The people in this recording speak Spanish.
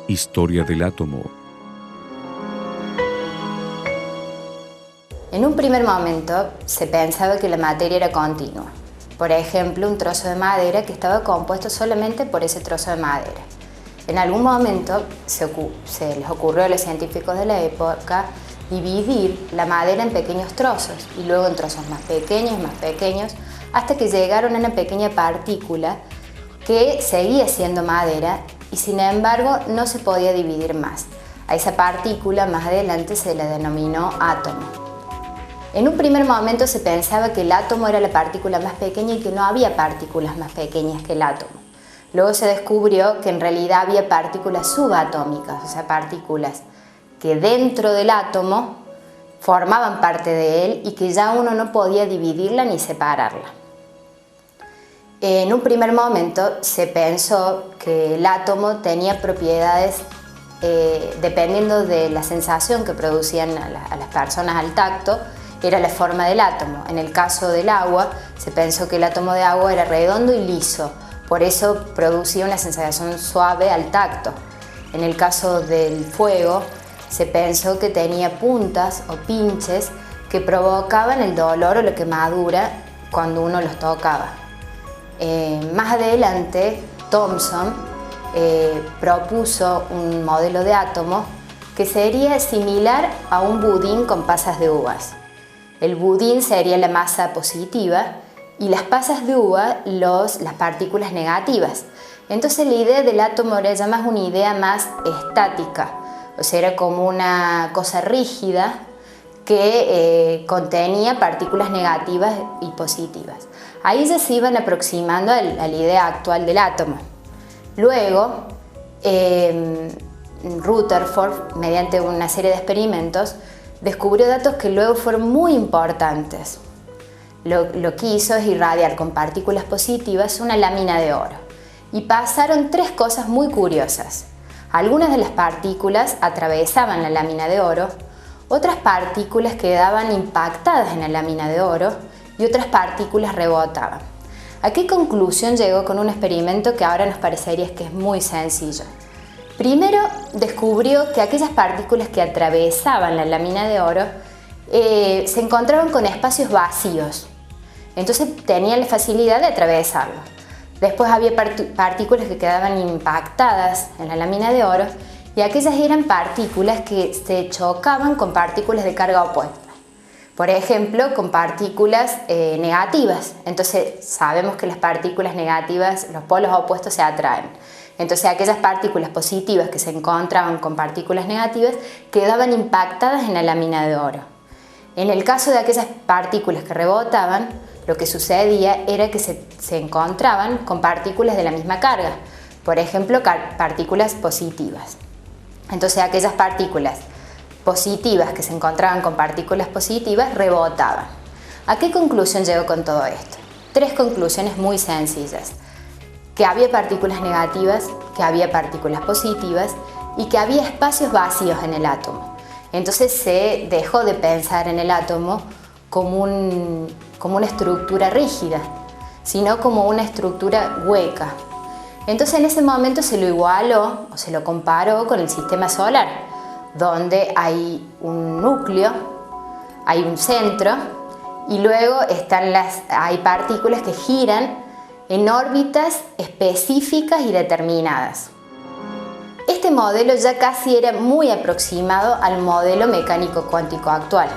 Historia del átomo. En un primer momento se pensaba que la materia era continua. Por ejemplo, un trozo de madera que estaba compuesto solamente por ese trozo de madera. En algún momento se les ocurrió a los científicos de la época dividir la madera en pequeños trozos y luego en trozos más pequeños, hasta que llegaron a una pequeña partícula que seguía siendo madera y sin embargo no se podía dividir más. A esa partícula más adelante se la denominó átomo. En un primer momento se pensaba que el átomo era la partícula más pequeña y que no había partículas más pequeñas que el átomo. Luego se descubrió que en realidad había partículas subatómicas, o sea, partículas que dentro del átomo formaban parte de él y que ya uno no podía dividirla ni separarla. En un primer momento se pensó que el átomo tenía propiedades dependiendo de la sensación que producían a las personas al tacto, era la forma del átomo. En el caso del agua, se pensó que el átomo de agua era redondo y liso, por eso producía una sensación suave al tacto. En el caso del fuego, se pensó que tenía puntas o pinches que provocaban el dolor o la quemadura cuando uno los tocaba. Más adelante, Thomson propuso un modelo de átomo que sería similar a un budín con pasas de uvas. El budín sería la masa positiva y las pasas de uva las partículas negativas. Entonces la idea del átomo era ya más una idea más estática, o sea, era como una cosa rígida que contenía partículas negativas y positivas. Ahí ya se iban aproximando a la idea actual del átomo. Luego, Rutherford, mediante una serie de experimentos, descubrió datos que luego fueron muy importantes. Lo que hizo es irradiar con partículas positivas una lámina de oro. Y pasaron tres cosas muy curiosas. Algunas de las partículas atravesaban la lámina de oro, otras partículas quedaban impactadas en la lámina de oro y otras partículas rebotaban. ¿A qué conclusión llegó con un experimento que ahora nos parecería que es muy sencillo? Primero, descubrió que aquellas partículas que atravesaban la lámina de oro se encontraban con espacios vacíos, entonces tenían la facilidad de atravesarlo. Después había partículas que quedaban impactadas en la lámina de oro y aquellas eran partículas que se chocaban con partículas de carga opuesta. Por ejemplo, con partículas negativas. Entonces sabemos que las partículas negativas, los polos opuestos se atraen. Entonces aquellas partículas positivas que se encontraban con partículas negativas quedaban impactadas en la lámina de oro. En el caso de aquellas partículas que rebotaban, lo que sucedía era que se encontraban con partículas de la misma carga. Por ejemplo, partículas positivas. Entonces aquellas partículas positivas que se encontraban con partículas positivas rebotaban. ¿A qué conclusión llegó con todo esto? Tres conclusiones muy sencillas. Que había partículas negativas, que había partículas positivas y que había espacios vacíos en el átomo. Entonces se dejó de pensar en el átomo como una estructura rígida, sino como una estructura hueca. Entonces en ese momento se lo igualó o se lo comparó con el sistema solar, donde hay un núcleo, hay un centro y luego hay partículas que giran en órbitas específicas y determinadas. Este modelo ya casi era muy aproximado al modelo mecánico cuántico actual.